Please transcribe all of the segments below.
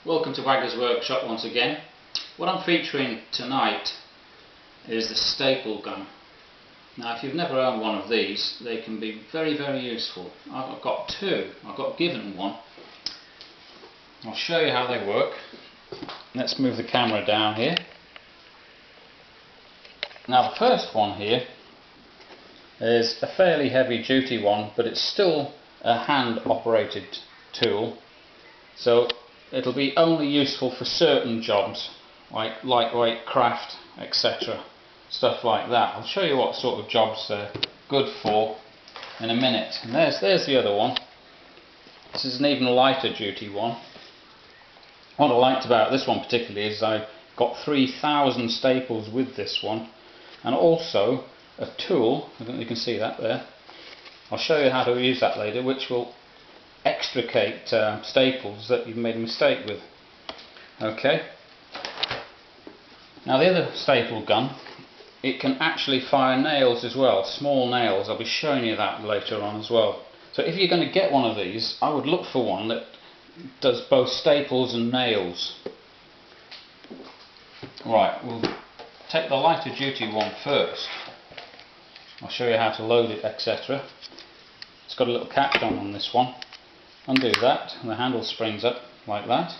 Welcome to Wagger's Workshop once again. What I'm featuring tonight is the staple gun. Now if you've never owned one of these, they can be very useful. I've got two. I've got given one. I'll show you how they work. Let's move the camera down here. Now the first one here is a fairly heavy duty one, but it's still a hand operated tool, so it'll be only useful for certain jobs like lightweight craft, etc., stuff like that. I'll show you what sort of jobs they're good for in a minute. And there's the other one. This is an even lighter duty one. What I liked about this one particularly is I got 3,000 staples with this one, and also a tool, I don't know if you can see that there. I'll show you how to use that later, which will extricate staples that you've made a mistake with. Okay. Now the other staple gun, it can actually fire nails as well, small nails. I'll be showing you that later on as well. So if you're going to get one of these, I would look for one that does both staples and nails. Right, we'll take the lighter duty one first. I'll show you how to load it, etc. It's got a little catch on this one. Undo that and the handle springs up like that,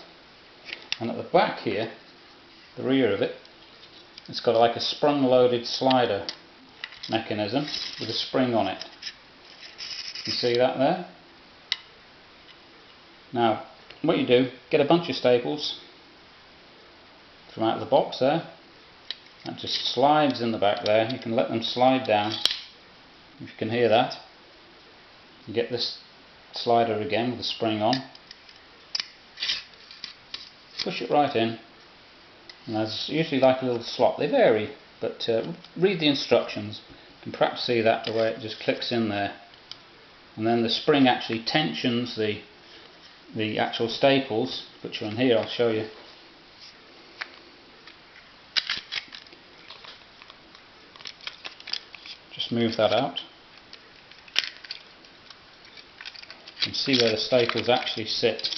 and at the back here, the rear of it, it's got like a sprung loaded slider mechanism with a spring on it. You see that there? Now what you do, get a bunch of staples from out of the box there. That just slides in the back there. You can let them slide down, if you can hear that. You get this slider again with the spring on, push it right in, and there's usually like a little slot. They vary, but read the instructions. You can perhaps see that the way it just clicks in there, and then the spring actually tensions the actual staples, which are in here. I'll show you. Just move that out. You can see where the staples actually sit.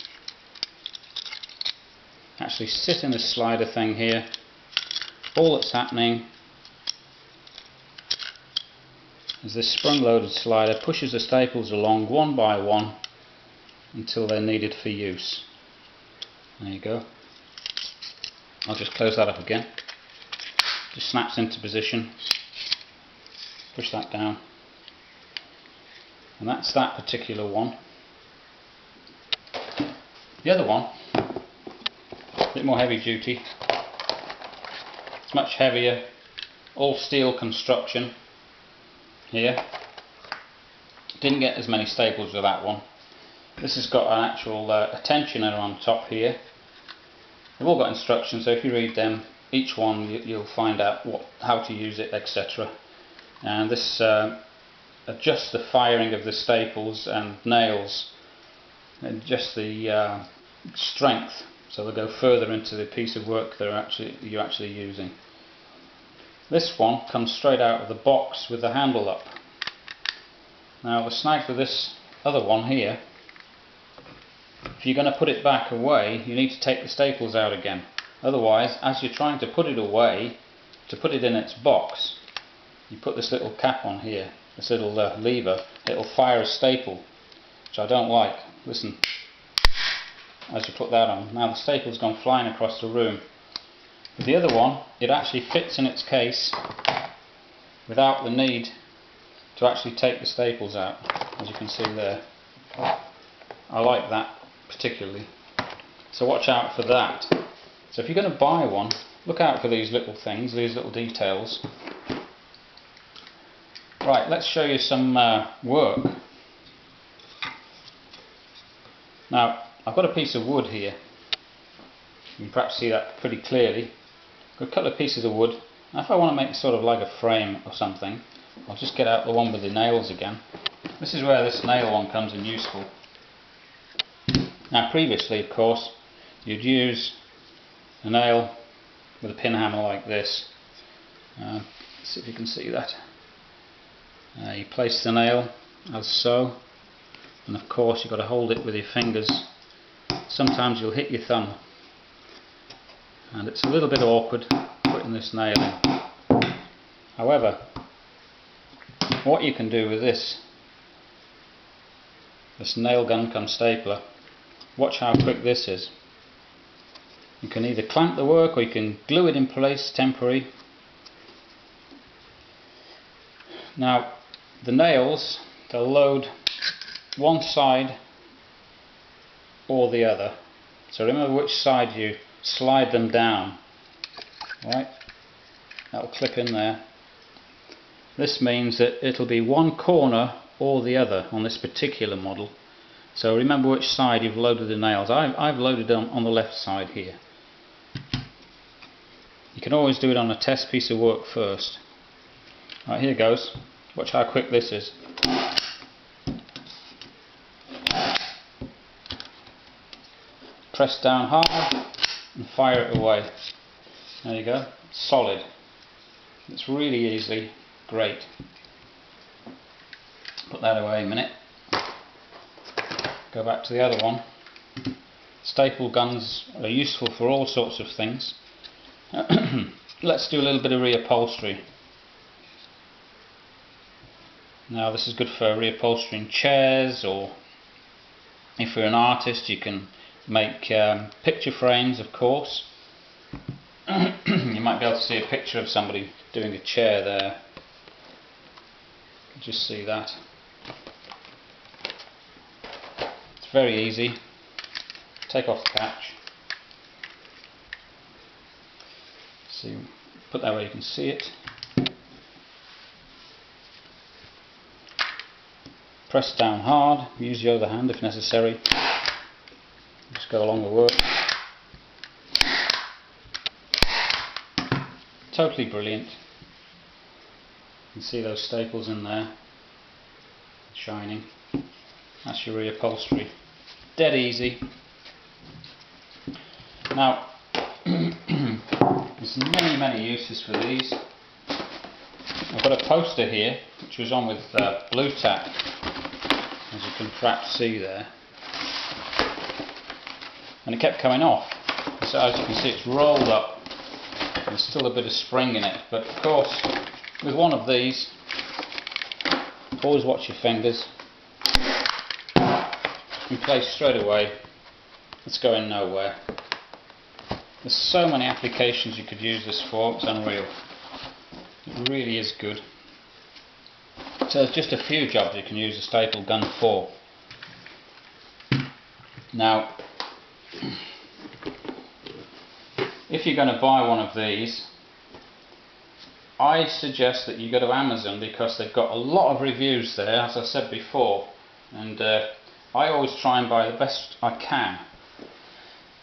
In this slider thing here. All that's happening is this sprung loaded slider pushes the staples along one by one until they're needed for use. There you go. I'll just close that up again. Just snaps into position. Push that down. And that's that particular one. The other one, a bit more heavy duty. It's much heavier, all steel construction here. Didn't get as many staples with that one. This has got an actual a tensioner on top here. They've all got instructions, so if you read them, each one you'll find out how to use it, etc. And this adjusts the firing of the staples and nails, and just the strength, so they'll go further into the piece of work you're actually using. This one comes straight out of the box with the handle up. Now the snag with this other one here, if you're going to put it back away, you need to take the staples out again. Otherwise, as you're trying to put it away, to put it in its box, you put this little cap on here, this little lever, it'll fire a staple, which I don't like. Listen, as you put that on, now the staple's gone flying across the room. With the other one, it actually fits in its case without the need to actually take the staples out, as you can see there. I like that particularly, so watch out for that. So if you're going to buy one, look out for these little things, these little details. Right, let's show you some work. Now, I've got a piece of wood here. You can perhaps see that pretty clearly. I've got a couple of pieces of wood. Now, if I want to make sort of like a frame or something, I'll just get out the one with the nails again. This is where this nail one comes in useful. Now, previously, of course, you'd use a nail with a pin hammer like this. Let's see if you can see that. You place the nail as so, and of course you've got to hold it with your fingers. Sometimes you'll hit your thumb and it's a little bit awkward putting this nail in. However, what you can do with this nail gun cum stapler, watch how quick this is. You can either clamp the work or you can glue it in place temporary. Now the nails, they'll load one side or the other, so remember which side you slide them down. Right, that will clip in there. This means that it'll be one corner or the other on this particular model, so remember which side you've loaded the nails. I've loaded them on the left side here. You can always do it on a test piece of work first. Right, here goes. Watch how quick this is. Press down hard and fire it away. There you go. Solid. It's really easy. Great. Put that away a minute. Go back to the other one. Staple guns are useful for all sorts of things. Let's do a little bit of reupholstery. Now this is good for reupholstering chairs, or if you're an artist you can make picture frames, of course. You might be able to see a picture of somebody doing a chair there. Just see that. It's very easy. Take off the catch. See, put that where you can see it. Press down hard, use the other hand if necessary. Just go along the work. Totally brilliant. You can see those staples in there, shining. That's your reupholstery. Dead easy. Now, there's many uses for these. I've got a poster here which was on with blue tack, as you can perhaps see there, and it kept coming off. So as you can see, it's rolled up. There's still a bit of spring in it, but of course with one of these, always watch your fingers. In place straight away. It's going nowhere. There's so many applications you could use this for, it's unreal. It really is good. So there's just a few jobs you can use a staple gun for. Now, if you're going to buy one of these, I suggest that you go to Amazon, because they've got a lot of reviews there, as I said before, and I always try and buy the best I can.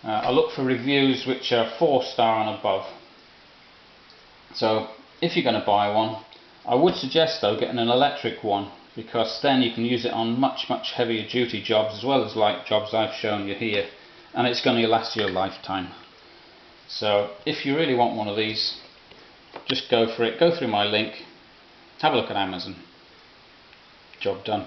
I look for reviews which are 4-star and above. So if you're going to buy one, I would suggest though getting an electric one, because then you can use it on much heavier duty jobs as well as light jobs I've shown you here, and it's going to last you a lifetime. So if you really want one of these, just go for it. Go through my link, have a look at Amazon. Job done.